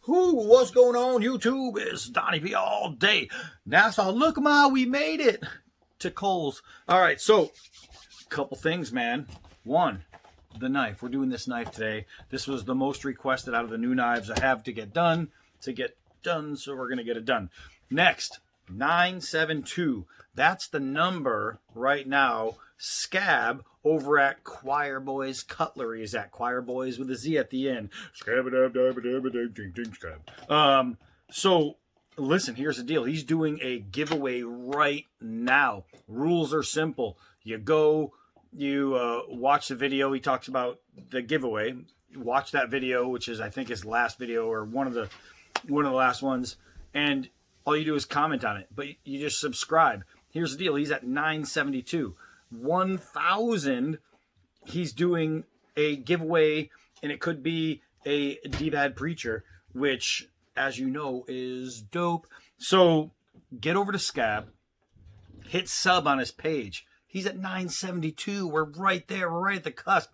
What's going on, YouTube? It's Donnie B all day. NASA, look, Ma, we made it to Kohl's. All right, so couple things, man. One, the knife. We're doing this knife today. This was the most requested out of the new knives I have to get done, so we're going to get it done. Next, 972. That's the number right now. Scab over at Choir Boys Cutlery is at Choir Boys with a Z at the end. So listen, here's the deal. He's doing a giveaway right now. Rules are simple. You go, you watch the video. He talks about the giveaway. Watch that video, which is I think his last video or one of the last ones, and all you do is comment on it. But you just subscribe. Here's the deal. He's at 972. 1,000. He's doing a giveaway, and it could be a D-Bad Preacher, which, as you know, is dope. So get over to Scab, hit sub on his page. He's at 972. We're right there. We're right at the cusp.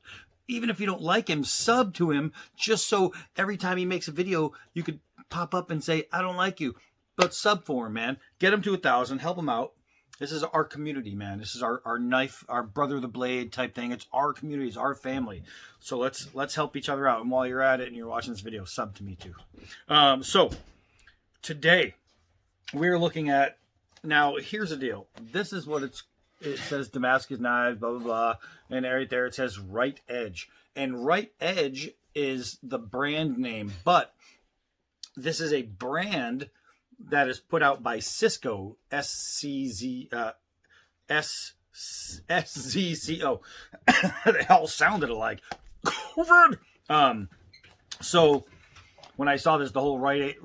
Even if you don't like him, sub to him, just so every time he makes a video, you could pop up and say, I don't like you. But sub for him, man. Get him to 1,000. Help him out. This is our community, man. This is our knife, our brother the blade type thing. It's our community. It's our family. So let's help each other out. And while you're at it and you're watching this video, sub to me too. So today we're looking at, now here's the deal. This is what it says, Damascus knives, blah, blah, blah. And right there it says Rite Edge. And Rite Edge is the brand name. But this is a brand that is put out by Szco, S-Z-C-O. They all sounded alike. So when I saw this, the whole Rite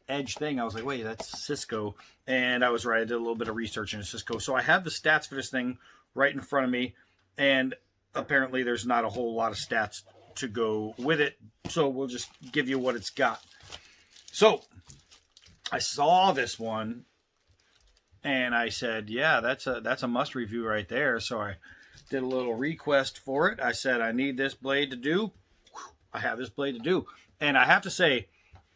Edge thing, I was like, wait, that's Szco. And I was right. I did a little bit of research into Szco. So I have the stats for this thing right in front of me. And apparently there's not a whole lot of stats to go with it. So we'll just give you what it's got. So I saw this one and I said, yeah, that's a must review right there. So I did a little request for it. I said, I need this blade to do. I have this blade to do. And I have to say,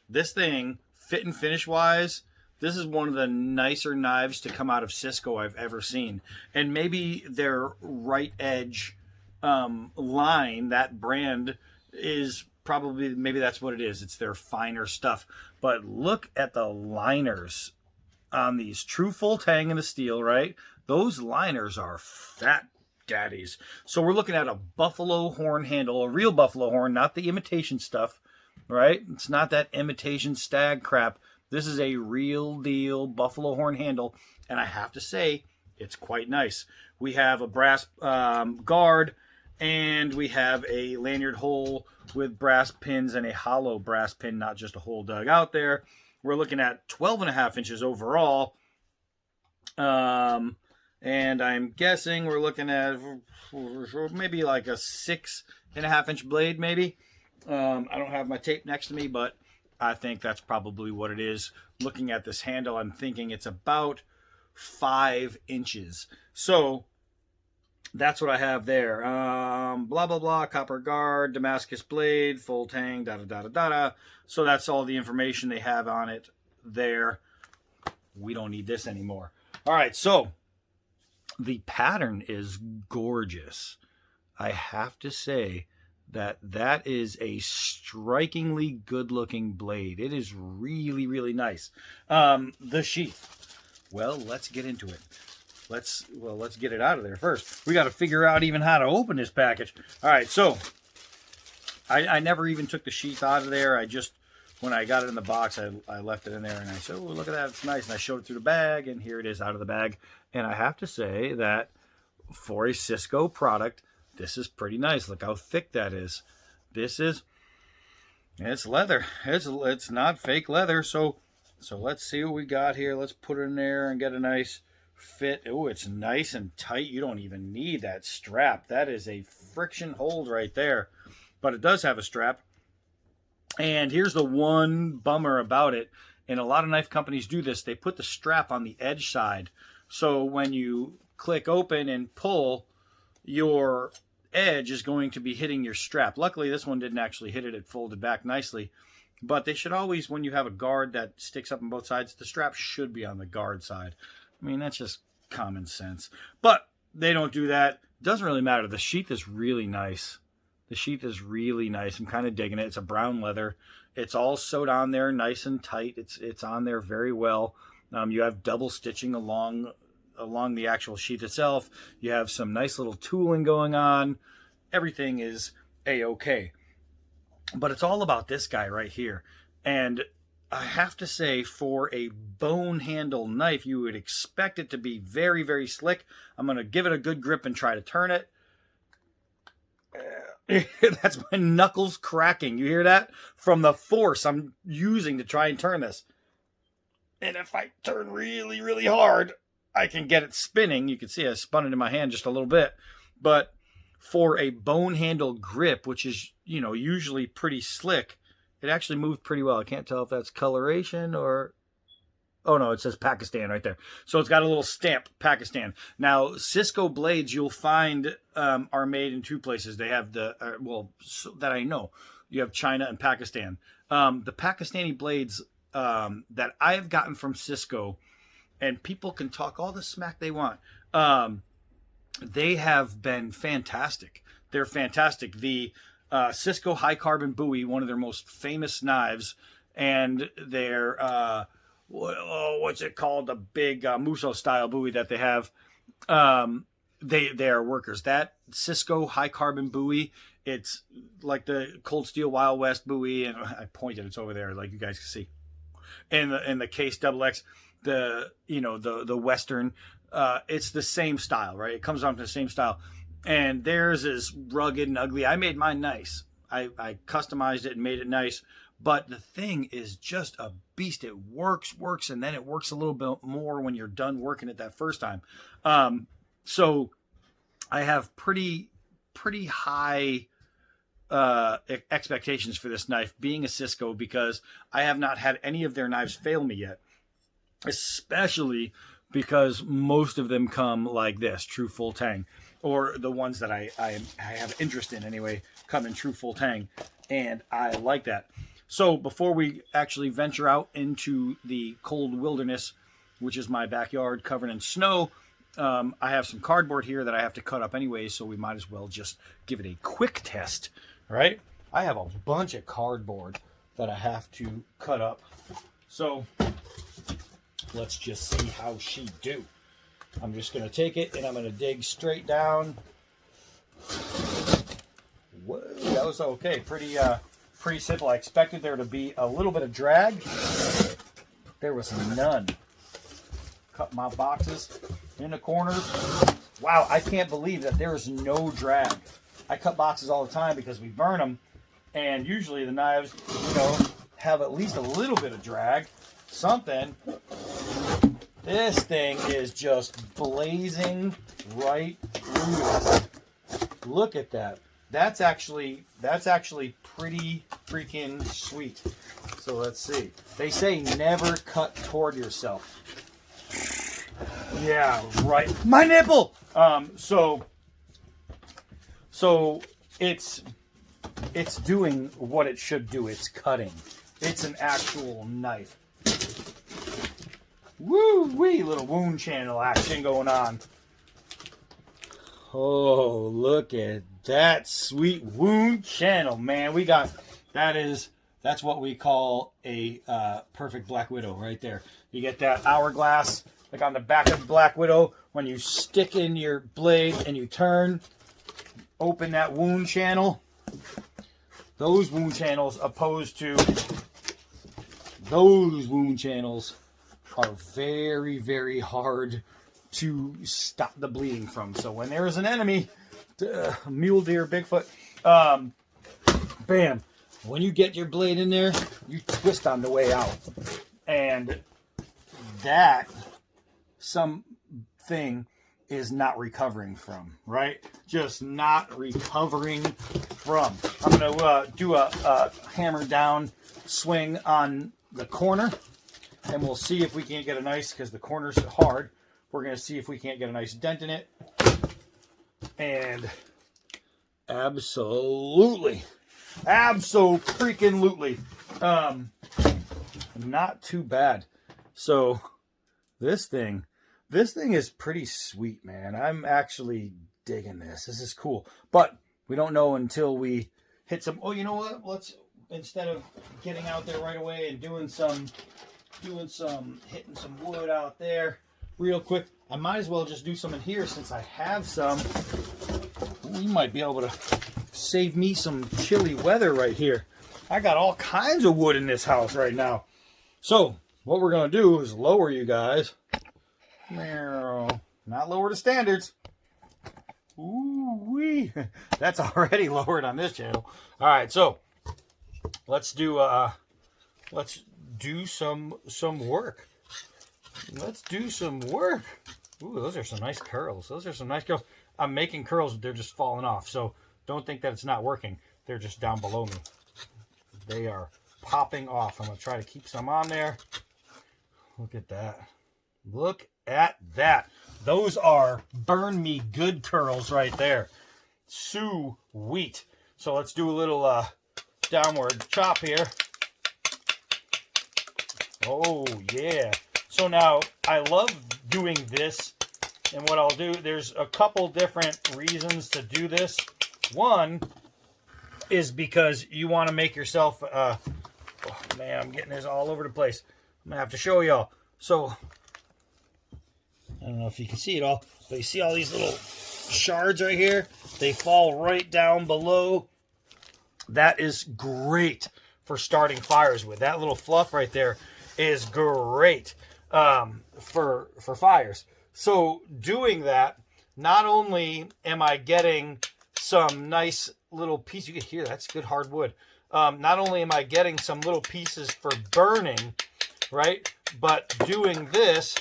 this thing, fit and finish wise, this is one of the nicer knives to come out of Szco I've ever seen. And maybe their Rite Edge line, that brand, is probably, maybe that's what it is. It's their finer stuff. But look at the liners on these. True full tang in the steel, right? Those liners are fat daddies. So we're looking at a buffalo horn handle, a real buffalo horn, not the imitation stuff, right? It's not that imitation stag crap. This is a real deal buffalo horn handle. And I have to say, it's quite nice. We have a brass guard, and we have a lanyard hole with brass pins and a hollow brass pin, not just a hole dug out there. We're looking at 12.5 inches overall. And I'm guessing we're looking at maybe like a 6.5 inch blade, maybe. I don't have my tape next to me, but I think that's probably what it is. Looking at this handle, I'm thinking it's about 5 inches. So that's what I have there. Blah, blah, blah. Copper guard, Damascus blade, full tang, da-da-da-da-da. So that's all the information they have on it there. We don't need this anymore. All right, so the pattern is gorgeous. I have to say that is a strikingly good-looking blade. It is really, really nice. The sheath. Well, let's get into it. Let's get it out of there first. We got to figure out even how to open this package. All right, so I never even took the sheath out of there. I just, when I got it in the box, I left it in there, and I said, oh, look at that, it's nice. And I showed it through the bag, and here it is out of the bag. And I have to say that for a Szco product, this is pretty nice. Look how thick that is. It's leather. It's not fake leather. So let's see what we got here. Let's put it in there and get a nice fit. Oh, it's nice and tight. You don't even need that strap. That is a friction hold right there. But it does have a strap. And here's the one bummer about it. And a lot of knife companies do this. They put the strap on the edge side. So when you click open and pull, your edge is going to be hitting your strap. Luckily, this one didn't actually hit it. It folded back nicely. But they should always, when you have a guard that sticks up on both sides, the strap should be on the guard side. I mean, that's just common sense. But they don't do that. Doesn't really matter. The sheath is really nice. The sheath is really nice. I'm kind of digging it. It's a brown leather. It's all sewed on there nice and tight. It's on there very well. You have double stitching along the actual sheath itself. You have some nice little tooling going on. Everything is A-okay. But it's all about this guy right here. And I have to say, for a bone handle knife, you would expect it to be very, very slick. I'm going to give it a good grip and try to turn it. That's my knuckles cracking. You hear that? From the force I'm using to try and turn this. And if I turn really, really hard, I can get it spinning. You can see I spun it in my hand just a little bit. But for a bone handle grip, which is, you know, usually pretty slick, it actually moved pretty well. I can't tell if that's coloration or... Oh, no, it says Pakistan right there. So it's got a little stamp, Pakistan. Now, Szco blades you'll find are made in two places. They have well, so that I know. You have China and Pakistan. The Pakistani blades that I have gotten from Szco, and people can talk all the smack they want, they have been fantastic. They're fantastic. The Szco high carbon bowie, one of their most famous knives, and their what's it called, the big Muso style bowie that they have, they are workers. That Szco high carbon bowie, it's like the Cold Steel Wild West bowie, and I pointed, it's over there like you guys can see, and the Case XX, the Western, it's the same style, right? It comes on to the same style, and theirs is rugged and ugly. I made mine nice. I customized it and made it nice. But the thing is just a beast. It works, and then it works a little bit more when you're done working it that first time. So I have pretty high expectations for this knife, being a Szco, because I have not had any of their knives fail me yet, especially because most of them come like this, true full tang, or the ones that I have interest in anyway, come in true full tang, and I like that. So before we actually venture out into the cold wilderness, which is my backyard covered in snow, I have some cardboard here that I have to cut up anyway, so we might as well just give it a quick test, right? I have a bunch of cardboard that I have to cut up. So let's just see how she do. I'm just going to take it and I'm going to dig straight down. Whoa, that was okay. Pretty simple. I expected there to be a little bit of drag. There was none. Cut my boxes in the corners. Wow, I can't believe that there is no drag. I cut boxes all the time because we burn them, and usually the knives, have at least a little bit of drag, something. This thing is just blazing right through it. Look at that. That's actually pretty freaking sweet. So let's see. They say never cut toward yourself. Yeah, right. My nipple. So it's doing what it should do. It's cutting. It's an actual knife. Woo-wee, little wound channel action going on. Oh, look at that sweet wound channel, man. We got, that's what we call a perfect Black Widow right there. You get that hourglass, like on the back of Black Widow, when you stick in your blade and you turn, open that wound channel. Those wound channels opposed to those wound channels are very, very hard to stop the bleeding from. So when there is an enemy, mule deer, Bigfoot, bam, when you get your blade in there, you twist on the way out. And that something is not recovering from, right? Just not recovering from. I'm going to do a hammer down swing on the corner, and we'll see if we can't get a nice, because the corner's hard, we're going to see if we can't get a nice dent in it. And absolutely, abso-freaking-lutely. Not too bad. So this thing is pretty sweet, man. I'm actually digging this. This is cool. But we don't know until we hit some. Oh, you know what? Let's, instead of getting out there right away and hitting some wood out there real quick, I might as well just do some in here since I have some. We might be able to save me some chilly weather right here. I got all kinds of wood in this house right now. So what we're going to do is lower you guys. Not lower to standards. Ooh-wee. That's already lowered on this channel. All right, so let's do some work. Let's do some work. Ooh, those are some nice curls. Those are some nice curls. I'm making curls, but they're just falling off. So don't think that it's not working. They're just down below me. They are popping off. I'm going to try to keep some on there. Look at that. Look at that. Those are burn me good curls right there. Sweet. So let's do a little downward chop here. Oh, yeah. So now I love doing this. And what I'll do, there's a couple different reasons to do this. One is because you want to make yourself, oh man, I'm getting this all over the place. I'm going to have to show y'all. So, I don't know if you can see it all, but you see all these little shards right here? They fall right down below. That is great for starting fires with. That little fluff right there is great for fires. So doing that, not only am I getting some nice little piece, you can hear that's good hardwood. Not only am I getting some little pieces for burning, right? But doing this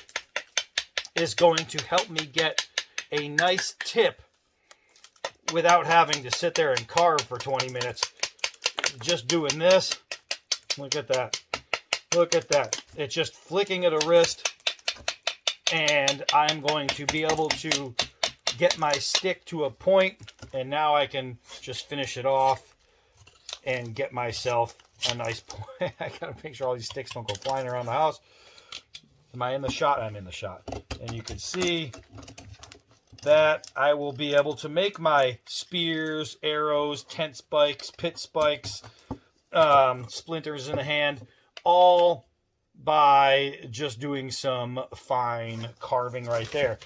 is going to help me get a nice tip without having to sit there and carve for 20 minutes. Just doing this, look at that. Look at that. It's just flicking at a wrist, and I'm going to be able to get my stick to a point, and now I can just finish it off and get myself a nice point. I gotta make sure all these sticks don't go flying around the house. Am I in the shot? I'm in the shot. And you can see that I will be able to make my spears, arrows, tent spikes, pit spikes, splinters in the hand, all by just doing some fine carving right there.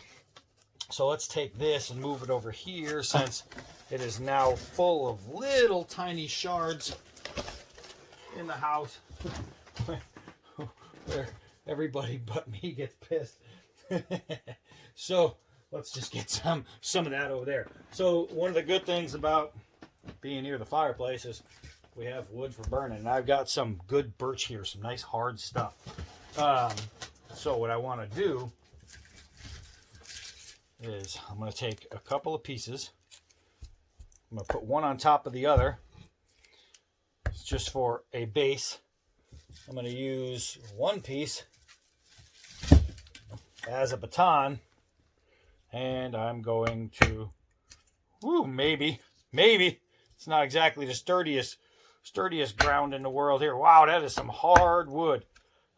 So let's take this and move it over here, since it is now full of little tiny shards in the house where everybody but me gets pissed. So let's just get some of that over there. So one of the good things about being near the fireplace is we have wood for burning, and I've got some good birch here, some nice hard stuff. So what I want to do is I'm going to take a couple of pieces. I'm going to put one on top of the other. It's just for a base. I'm going to use one piece as a baton, and I'm going to, maybe it's not exactly the sturdiest ground in the world here. Wow, that is some hard wood.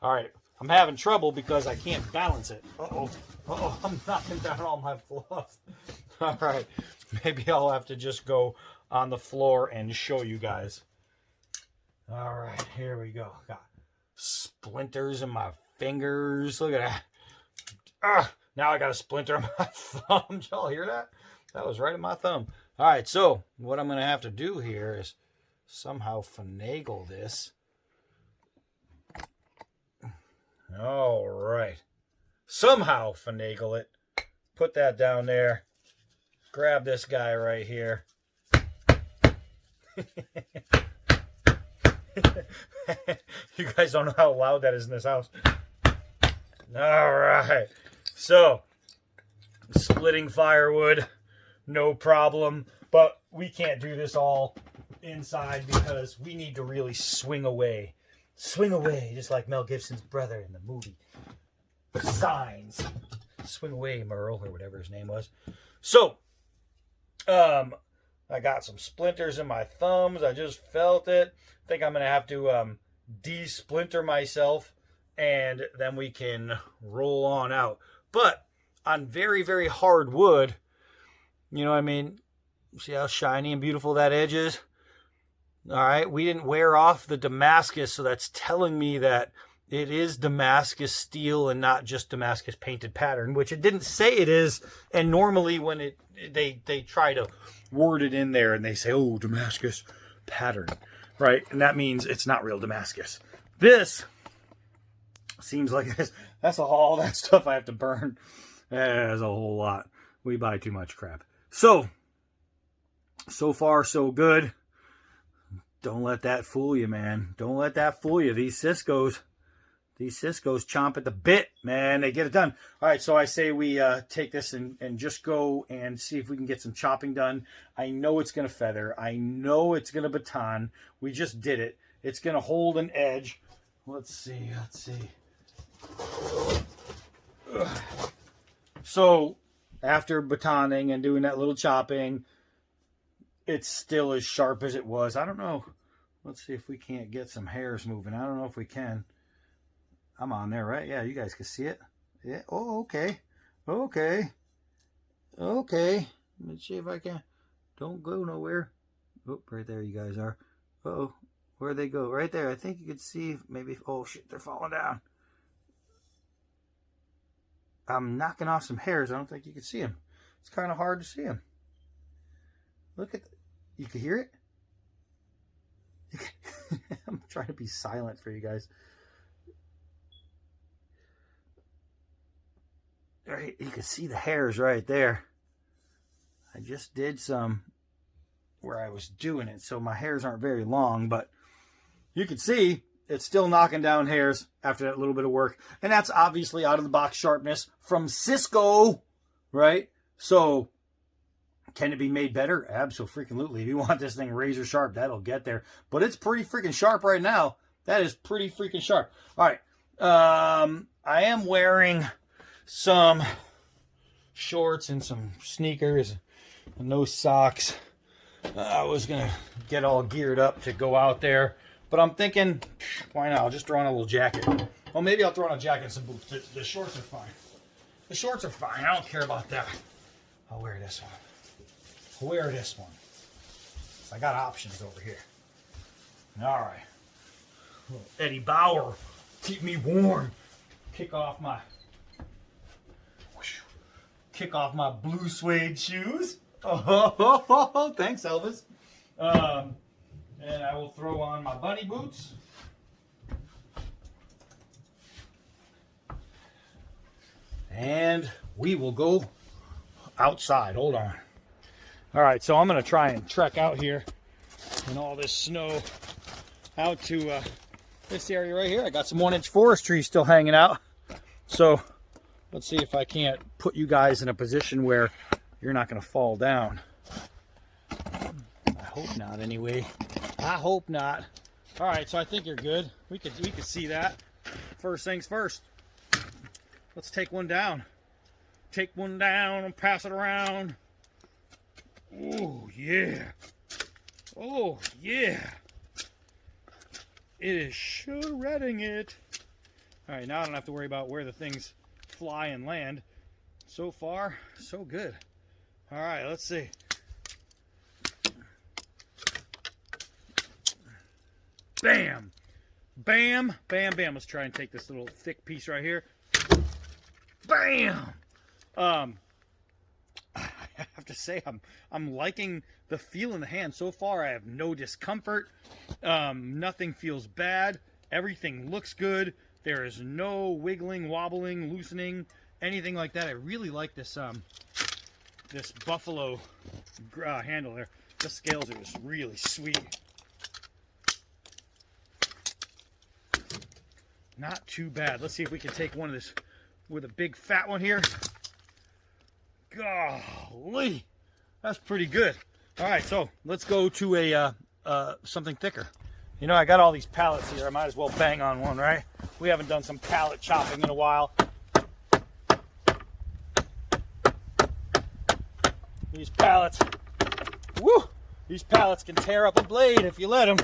All right, I'm having trouble because I can't balance it. Uh-oh, I'm knocking down all my fluff. All right, maybe I'll have to just go on the floor and show you guys. All right, here we go. Got splinters in my fingers. Look at that. Now I got a splinter in my thumb. Did y'all hear that? That was right in my thumb. All right, so what I'm going to have to do here is somehow finagle this. All right. Somehow finagle it. Put that down there. Grab this guy right here. You guys don't know how loud that is in this house. All right. So, splitting firewood, no problem. But we can't do this all inside because we need to really swing away. Swing away, just like Mel Gibson's brother in the movie Signs. Swing away, Merle, or whatever his name was. So, I got some splinters in my thumbs. I just felt it. I think I'm going to have to de-splinter myself, and then we can roll on out. But on very, very hard wood, you know what I mean? See how shiny and beautiful that edge is? All right, we didn't wear off the Damascus, so that's telling me that it is Damascus steel and not just Damascus painted pattern, which it didn't say it is. And normally when they try to word it in there and they say, oh, Damascus pattern, right? And that means it's not real Damascus. This seems like that's all that stuff I have to burn. That's a whole lot. We buy too much crap. So far, so good. Don't let that fool you, man. Don't let that fool you. These Szcos chomp at the bit, man. They get it done. All right, so I say we take this and just go and see if we can get some chopping done. I know it's going to feather. I know it's going to baton. We just did it. It's going to hold an edge. Let's see. Ugh. So after batoning and doing that little chopping, it's still as sharp as it was. I don't know. Let's see if we can't get some hairs moving. I don't know if we can. I'm on there, right? Yeah, you guys can see it. Yeah. Oh, okay. Okay. Let me see if I can. Don't go nowhere. Oh, right there you guys are. Uh-oh. Where'd they go? Right there. I think you could see maybe. Oh, shit. They're falling down. I'm knocking off some hairs. I don't think you can see them. It's kind of hard to see them. Look at, you can hear it? I'm trying to be silent for you guys. Right, you can see the hairs right there. I just did some where I was doing it, so my hairs aren't very long, but you can see it's still knocking down hairs after that little bit of work. And that's obviously out of the box sharpness from Szco, right? So can it be made better? Absolutely. If you want this thing razor sharp, that'll get there. But it's pretty freaking sharp right now. That is pretty freaking sharp. All right. I am wearing some shorts and some sneakers and no socks. I was going to get all geared up to go out there. But I'm thinking, why not? I'll just throw on a little jacket. Well, maybe I'll throw on a jacket and some boots. The shorts are fine. The shorts are fine. I don't care about that. I'll wear this one. I got options over here. All right. Eddie Bauer, keep me warm. Kick off my blue suede shoes. Oh, thanks, Elvis. And I will throw on my bunny boots. And we will go outside. Hold on. All right, so I'm going to try and trek out here in all this snow out to this area right here. I got some 1-inch forest trees still hanging out. So let's see if I can't put you guys in a position where you're not going to fall down. I hope not anyway. I hope not. All right, so I think you're good. We could see that. First things first. Let's take one down. Take one down and pass it around. Oh, yeah. Oh, yeah. It is shredding it. All right, now I don't have to worry about where the things fly and land. So far, so good. All right, let's see. Bam. Bam. Bam, bam. Let's try and take this little thick piece right here. Bam. I have to say I'm liking the feel in the hand. So far I have no discomfort. Nothing feels bad. Everything looks good. There is no wiggling, wobbling, loosening, anything like that. I really like this this buffalo handle there. The scales are just really sweet. Not too bad. Let's see if we can take one of this with a big fat one here. Golly, that's pretty good. All right, so let's go to a something thicker. You know, I got all these pallets here. I might as well bang on one, right? We haven't done some pallet chopping in a while. These pallets, woo! These pallets can tear up a blade if you let them.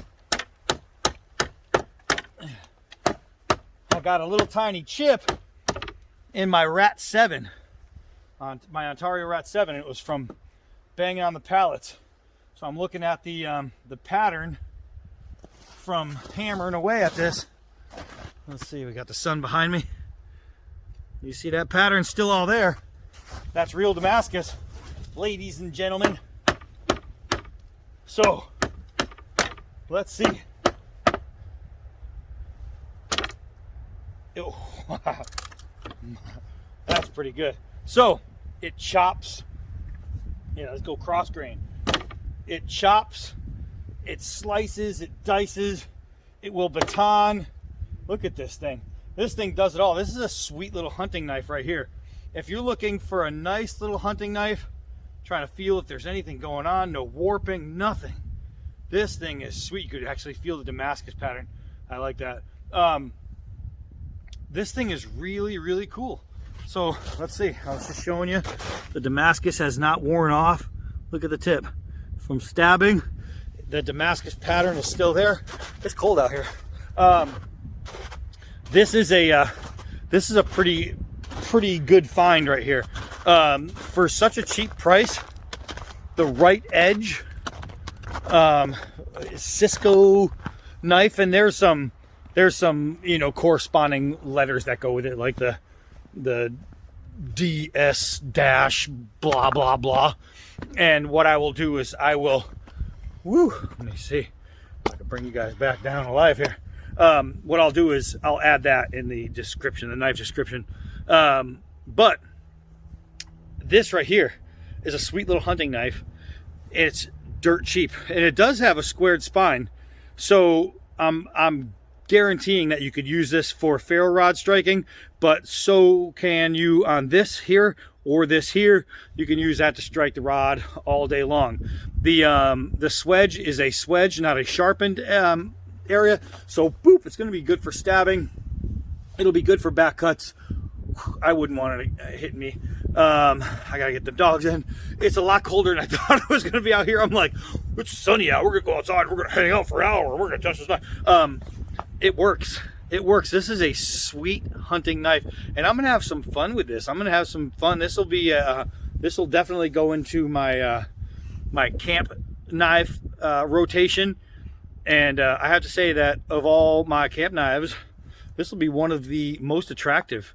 I got a little tiny chip in my Rat 7, on my Ontario Rat 7. It was from banging on the pallets. So I'm looking at the pattern from hammering away at this. Let's see, we got the sun behind me. You see that pattern still all there? That's real Damascus, ladies and gentlemen. So, let's see. Oh, that's pretty good. So, it chops. Yeah, let's go cross grain. It chops, it slices, it dices, it will baton. Look at this thing. This thing does it all. This is a sweet little hunting knife right here. If you're looking for a nice little hunting knife, trying to feel if there's anything going on, no warping, nothing. This thing is sweet. You could actually feel the Damascus pattern. I like that. This thing is really, really cool. So let's see. I was just showing you the Damascus has not worn off. Look at the tip. From stabbing, the Damascus pattern is still there. It's cold out here. This is a pretty good find right here. For such a cheap price, the Rite Edge Szco knife, and there's some corresponding letters that go with it, like the DS dash blah blah blah. And what I will do is let me see if I can bring you guys back down alive here. What I'll do is I'll add that in the description, the knife description. But this right here is a sweet little hunting knife. It's dirt cheap, and it does have a squared spine. So I'm guaranteeing that you could use this for ferro rod striking, but so can you on this here or this here. You can use that to strike the rod all day long. The swedge is a swedge, not a sharpened area. So boop, it's going to be good for stabbing. It'll be good for back cuts. I wouldn't want it hitting me. I gotta get the dogs in. It's a lot colder than I thought it was gonna be out here. I'm like, it's sunny out. We're gonna go outside. We're gonna hang out for an hour. We're gonna touch this knife. It works. It works. This is a sweet hunting knife, and I'm gonna have some fun with this. I'm gonna have some fun. This will be. This will definitely go into my my camp knife rotation. And I have to say that of all my camp knives, this will be one of the most attractive,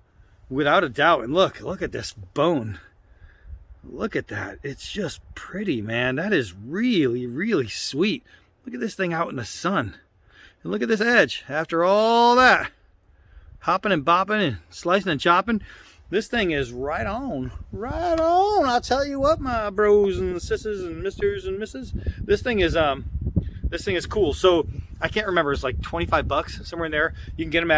without a doubt. And look at this bone. Look at that. It's just pretty, man. That is really, really sweet. Look at this thing out in the sun. And look at this edge. After all that hopping and bopping and slicing and chopping, this thing is right on. Right on. I'll tell you what, my bros and sisses and misters and misses. This thing is cool. So I can't remember. It's like 25 bucks, somewhere in there. You can get them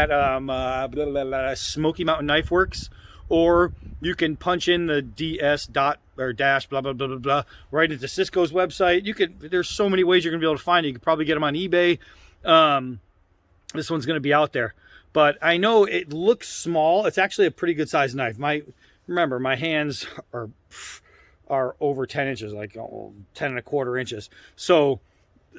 at Smoky Mountain Knife Works, or you can punch in the DS dot or dash blah blah blah blah blah right into Szco's website. There's so many ways you're gonna be able to find it. You could probably get them on eBay. This one's gonna be out there, but I know it looks small. It's actually a pretty good sized knife. Remember, my hands are over 10 inches, like 10 1/4 inches. So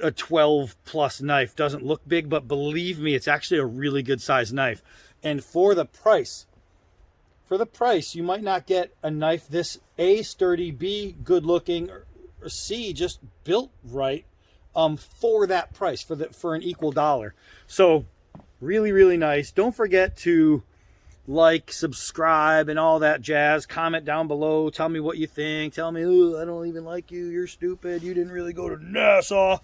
a 12 plus knife doesn't look big, but believe me, it's actually a really good sized knife. And for the price, you might not get a knife this A, sturdy, B, good looking, or C, just built right, for that price, for an equal dollar. So really, really nice. Don't forget to like, subscribe, and all that jazz. Comment down below. Tell me what you think. Tell me, oh, I don't even like you. You're stupid. You didn't really go to Nassau.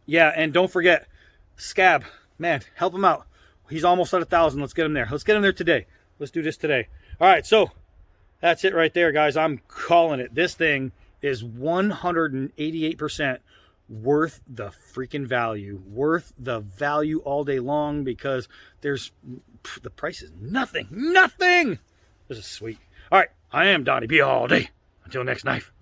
Yeah, and don't forget, Scab, man, help him out. He's almost at 1,000. Let's get him there. Let's get him there today. Let's do this today. All right, so that's it right there, guys. I'm calling it. This thing is 188% worth the freaking value. Worth the value all day long, because the price is nothing. This is sweet. All right, I am Donnie B all day. Until next knife.